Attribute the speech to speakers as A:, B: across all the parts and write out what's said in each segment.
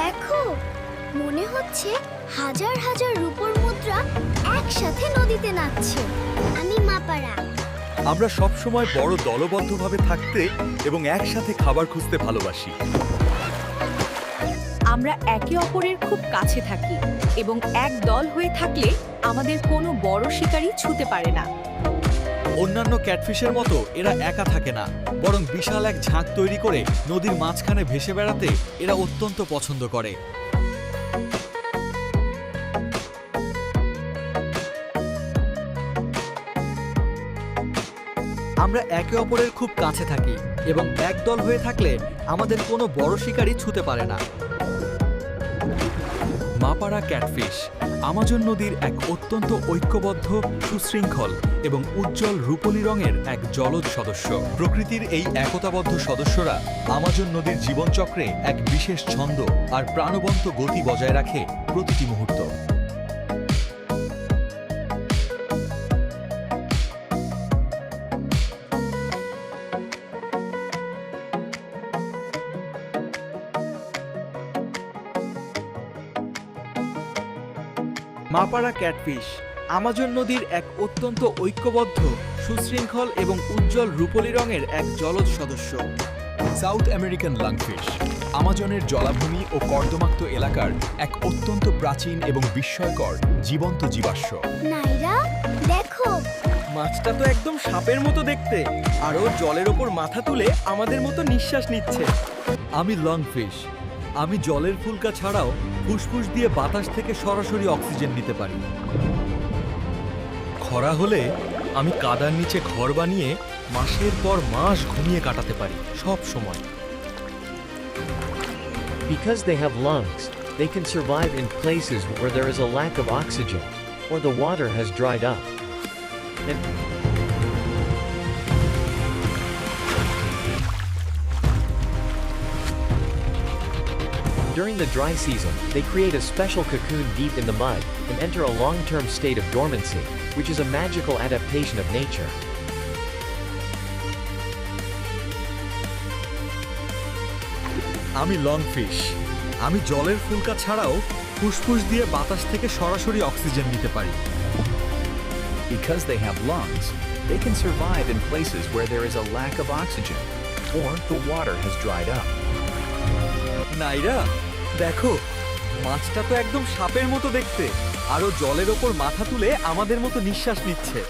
A: দেখো, মনে হচ্ছে হাজার হাজার রূপোর মুদ্রা একসাথে নদীতে নাচছে। আমি মাপারা।
B: আমরা সব সময় বড় দলবদ্ধভাবে থাকতে এবং একসাথে খাবার খুঁজতে ভালোবাসি।
C: আমরা একে অপরের খুব কাছে থাকি এবং এক দল হয়ে থাকলে আমাদের কোনো বড় শিকারী ছুঁতে পারে না।
B: অন্যান্য ক্যাটফিশের মতো এরা একা থাকে না, বরং বিশাল এক ঝাঁক তৈরি করে নদীর মাঝখানে ভেসে বেড়াতে এরা অত্যন্ত পছন্দ করে। আমরা একে অপরের খুব কাছে থাকি এবং একদল হয়ে থাকলে আমাদের কোনো বড় শিকারী ছুঁতে পারে না। মাপারা ক্যাটফিশ আমাজন নদীর এক অত্যন্ত ঐক্যবদ্ধ, সুশৃঙ্খল এবং উজ্জ্বল রূপলি রঙের এক জলজ সদস্য। প্রকৃতির এই একতাবদ্ধ সদস্যরা আমাজন নদীর জীবনচক্রে এক বিশেষ ছন্দ আর প্রাণবন্ত গতি বজায় রাখে প্রতিটি মুহূর্ত। মাপারা ক্যাটফিশ আমাজন নদীর এক অত্যন্ত ঐক্যবদ্ধ, সুশৃঙ্খল এবং উজ্জ্বল রূপলি রঙের এক জলজ সদস্য। সাউথ আমেরিকান লাংফিশ আমাজনের জলাভূমি ও কর্দমাক্ত এলাকার এক অত্যন্ত প্রাচীন এবং বিস্ময়কর জীবন্ত জীবাশ্ম।
A: নাইরা, দেখো,
D: মাছটা তো একদম সাপের মতো দেখতে, আরও জলের ওপর মাথা তুলে আমাদের মতো নিঃশ্বাস নিচ্ছে।
B: আমি লংফিশ। আমি জলের ফুলকা ছাড়াও ফুসফুস দিয়ে বাতাস থেকে সরাসরি অক্সিজেন নিতে পারি। খরা হলে আমি কাদার নিচে ঘর বানিয়ে মাসের পর মাস ঘুমিয়ে কাটাতে পারি, সব সময়।
E: Because they have lungs, they can survive in places where there is a lack of oxygen, or the water has dried up. And during the dry season, they create a special cocoon deep in the mud and enter a long-term state of dormancy, which is a magical adaptation of nature.
B: আমি লংফিশ। আমি জলের ফুলকা ছাড়াও ফুসফুস দিয়ে বাতাস থেকে সরাসরি অক্সিজেন নিতে পারি।
F: Because they have lungs, they can survive in places where there is a lack of oxygen, or the water has dried up.
B: নাইরা, দেখো, মাছটা তো একদম সাপের মতো দেখতে, আরও জলের ওপর মাথা তুলে আমাদের মতো নিঃশ্বাস নিচ্ছে।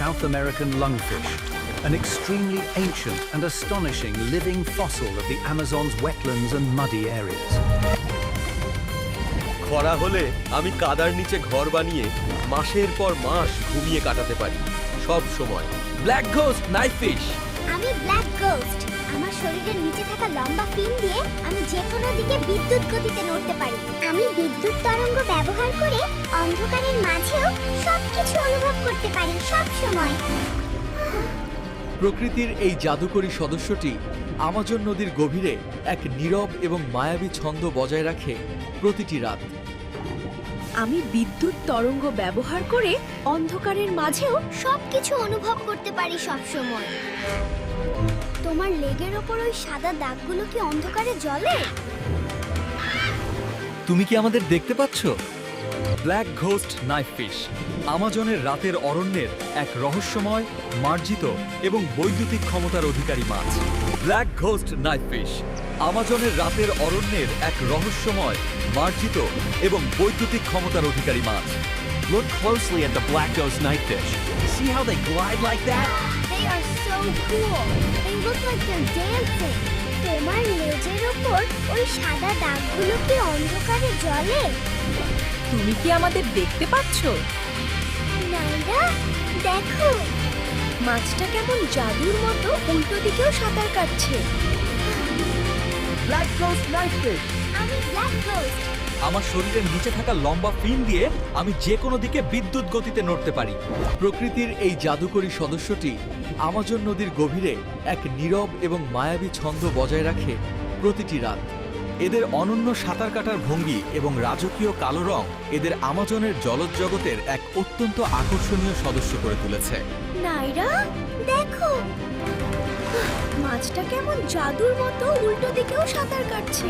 F: South American lungfish, an extremely ancient and astonishing living fossil of the Amazon's wetlands and muddy areas.
B: খরা হলে আমি কাদার নিচে ঘর বানিয়ে মাসের পর মাস ঘুমিয়ে কাটাতে পারি, সব সময়। Black ghost knife fish.
A: আমি ব্ল্যাক গোস্ট। আমার শরীরের নিচে থাকা লম্বা ফিন দিয়ে আমি যে কোনো দিকে বিদ্যুৎ গতিতে নড়তে পারি। আমি বিদ্যুৎ তরঙ্গ ব্যবহার করে অন্ধকারের মাঝেও সবকিছু অনুভব করতে পারি, সব সময়।
B: প্রকৃতির এই জাদুকরী সদস্যটি আমাজন নদীর গভীরে এক নীরব এবং মায়াবী ছন্দ বজায় রাখে প্রতিটি রাত।
C: আমি বিদ্যুৎ তরঙ্গ ব্যবহার করে অন্ধকারের মাঝেও
A: সবকিছু অনুভব করতে পারি, সব সময়। তোমার লেগের ওপর ওই সাদা দাগগুলো কি অন্ধকারে জ্বলে?
B: তুমি কি আমাদের দেখতে পাচ্ছ? ব্ল্যাক ঘোস্ট নাইফ ফিশ আমাজনের রাতের অরণ্যের এক রহস্যময়, মার্জিত এবং বৈদ্যুতিক ক্ষমতার অধিকারী মাছ। ব্ল্যাক ঘোস্ট নাইফ ফিশ আমাজনের রাতের অরণ্যের এক রহস্যময়, মার্জিত এবং বৈদ্যুতিক ক্ষমতার অধিকারী মাছ।
E: Look closely at the black ghost knifefish. See how they glide like that?
A: They are so cool. They look like they're dancing. তোমার লেজের ওপর ওই সাদা দাগগুলো কি অন্ধকারে জ্বলে?
C: তুমি কি আমাদের দেখতে পাচ্ছ?
A: নাইরা, দেখো,
C: মাছটা কেমন জাদুর মতো উল্টো দিকেও সাঁতার কাটছে।
D: Black ghost knife fish.
A: আমি ব্ল্যাক গোস্ট।
B: আমার শরীরের নিচে থাকা লম্বা ফিন দিয়ে আমি যে কোনো দিকে বিদ্যুৎ গতিতে নড়তে পারি। প্রকৃতির এই জাদুকরী সদস্যটি আমাজন নদীর গভীরে এক নীরব এবং মায়াবী ছন্দ বজায় রাখে প্রতিটি রাত। এদের অনন্য সাঁতার কাটার ভঙ্গি এবং রাজকীয় কালো রং এদের আমাজনের জলজ জগতের এক অত্যন্ত আকর্ষণীয় সদস্য করে তুলেছে।
A: নাইরা, দেখো,
C: মাছটা কেমন জাদুর মতো উল্টো দিকেও সাঁতার কাটছে।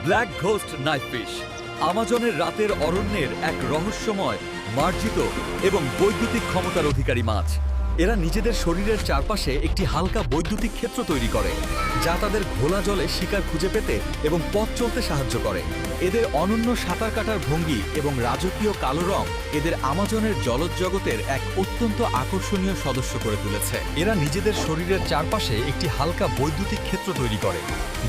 B: ব্ল্যাক ঘোস্ট নাইফফিশ আমাজনের রাতের অরণ্যের এক রহস্যময়, মার্জিত এবং বৈদ্যুতিক ক্ষমতার অধিকারী মাছ। এরা নিজেদের শরীরের চারপাশে একটি হালকা বৈদ্যুতিক ক্ষেত্র তৈরি করে, যা তাদের ঘোলা জলে শিকার খুঁজে পেতে এবং পথ চলতে সাহায্য করে। এদের অনন্য সাঁতার কাটার ভঙ্গি এবং রাজকীয় কালো রং এদের আমাজনের জলজ জগতের এক অত্যন্ত আকর্ষণীয় সদস্য করে তুলেছে। এরা নিজেদের শরীরের চারপাশে একটি হালকা বৈদ্যুতিক ক্ষেত্র তৈরি করে,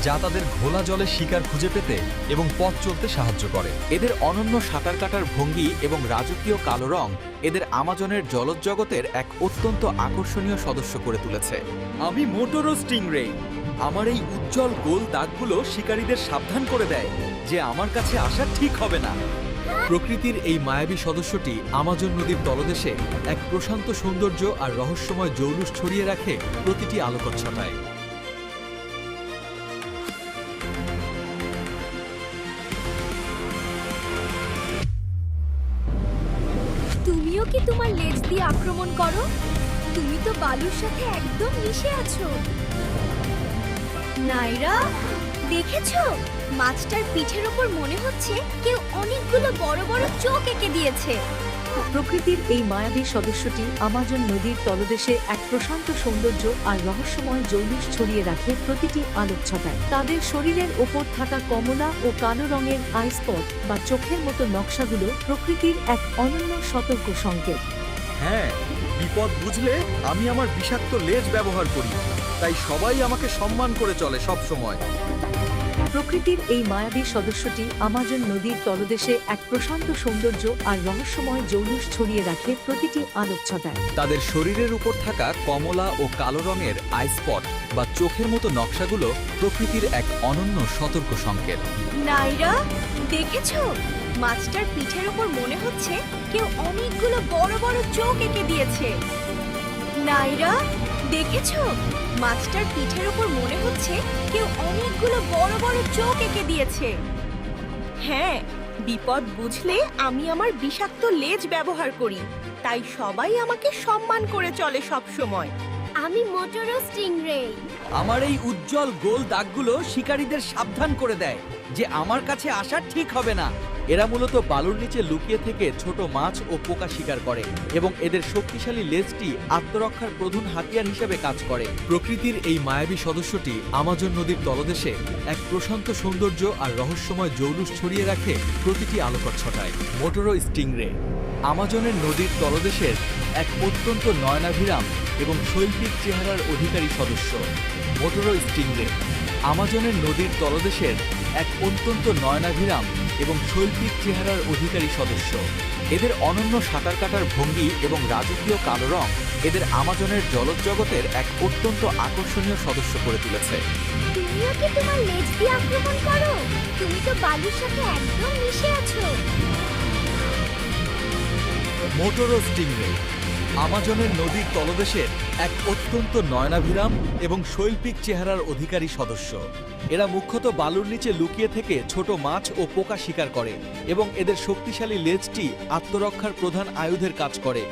B: যা তাদের ঘোলা জলে শিকার খুঁজে পেতে এবং পথ চলতে সাহায্য করে। এদের অনন্য সাঁতার কাটার ভঙ্গি এবং রাজকীয় কালো রং এদের আমাজনের জলজ জগতের এক অত্যন্ত আকর্ষণীয় সদস্য করে তুলেছে। আমি মোটোরো স্টিংরে। আমার এই উজ্জ্বল গোল দাগগুলো শিকারীদের সাবধান করে দেয় যে আমার কাছে আসা ঠিক হবে না। প্রকৃতির এই মায়াবী সদস্যটি আমাজন নদীর তলদেশে এক প্রশান্ত সৌন্দর্য আর রহস্যময় জৌলুস ছড়িয়ে রাখে প্রতিটি আলোকচ্ছটায়।
C: তুমিও কি তোমার লেজ দিয়ে আক্রমণ করো? তুমি তো বালুর সাথে একদম মিশে আছো। নাইরা, দেখেছো? মাছটার পিঠের ওপর মনে হচ্ছে কেউ অনেকগুলো বড় বড় চোখ এঁকে দিয়েছে। প্রকৃতির এই মায়াবী সদস্যটি আমাজন নদীর তলদেশে এক প্রশান্ত সৌন্দর্য আর রহস্যময় জৌলুস ছড়িয়ে রাখে প্রতিটি আলোকছটায়। তাদের শরীরের ওপর থাকা কমলা ও কালো রঙের আই স্পট বা চোখের মতো নকশাগুলো প্রকৃতির এক অনন্য সতর্ক সংকেত।
B: হ্যাঁ, বিপদ বুঝলে আমি আমার বিষাক্ত লেজ ব্যবহার করি, তাই সবাই আমাকে সম্মান করে চলে সব সময়।
C: প্রকৃতির এই মায়াবী সদস্যটি আমাজন নদীর তলদেশে এক প্রশান্ত সৌন্দর্য আর রহস্যময় জৌলুস ছড়িয়ে রাখে প্রতিটি আলোকছটায়।
B: তাদের শরীরের উপর থাকা কমলা ও কালো রঙের আই স্পট বা চোখের মতো নকশাগুলো প্রকৃতির এক অনন্য সতর্ক সংকেত।
C: নাইরা, দেখেছো? মাছটার পিঠের ওপর মনে হচ্ছে কেউ অনেকগুলো বড় বড় চোখ এঁকে দিয়েছে। নাইরা, দেখেছো? মাছটার পিঠের ওপর মনে হচ্ছে কেউ অনেকগুলো বড় বড় চোখ এঁকে দিয়েছে। হ্যাঁ, বিপদ বুঝলে আমি আমার বিষাক্ত লেজ ব্যবহার করি, তাই সবাই আমাকে সম্মান করে চলে সব সময়।
A: আমি মোটোরো স্টিংরে।
B: আমার এই উজ্জ্বল গোল দাগগুলো শিকারীদের সাবধান করে দেয় যে আমার কাছে আসা ঠিক হবে না। এরা মূলত বালুর নিচে লুকিয়ে থেকে ছোট মাছ ও পোকা শিকার করে এবং এদের শক্তিশালী লেজটি আত্মরক্ষার প্রধান হাতিয়ার হিসেবে কাজ করে। প্রকৃতির এই মায়াবী সদস্যটি আমাজন নদীর তলদেশে এক প্রশান্ত সৌন্দর্য আর রহস্যময় জৌলুস ছড়িয়ে রাখে প্রতিটি আলোকচ্ছটায়। মোটোরো স্টিংরে আমাজনের নদীর তলদেশের এক অত্যন্ত নয়নাভিরাম এবং শৈল্পিক চেহারার অধিকারী সদস্য। মোটোরো স্টিংরে আমাজনের নদীর তলদেশের এক অত্যন্ত নয়নাভিরাম এবং শৈল্পিক চেহারার অধিকারী সদস্য। এদের অনন্য সাঁতার কাটার ভঙ্গি এবং রাজকীয় কালো রং এদের আমাজনের জলজ জগতের এক অত্যন্ত আকর্ষণীয় সদস্য করে তুলেছে।
A: তুমিও কি তোমার লেজ দিয়ে আক্রমণ করো? তুমি তো বালুর সাথে একদম মিশে আছো।
B: মোটোরো স্টিংরে আমাজনের নদীর তলদেশের এক অত্যন্ত নয়নাভিরাম এবং শৈল্পিক চেহারার অধিকারী সদস্য। এরা মুখ্যত বালুর নিচে লুকিয়ে থেকে ছোট মাছ ও পোকা শিকার করে এবং এদের শক্তিশালী লেজটি আত্মরক্ষার প্রধান আয়ুধের কাজ করে।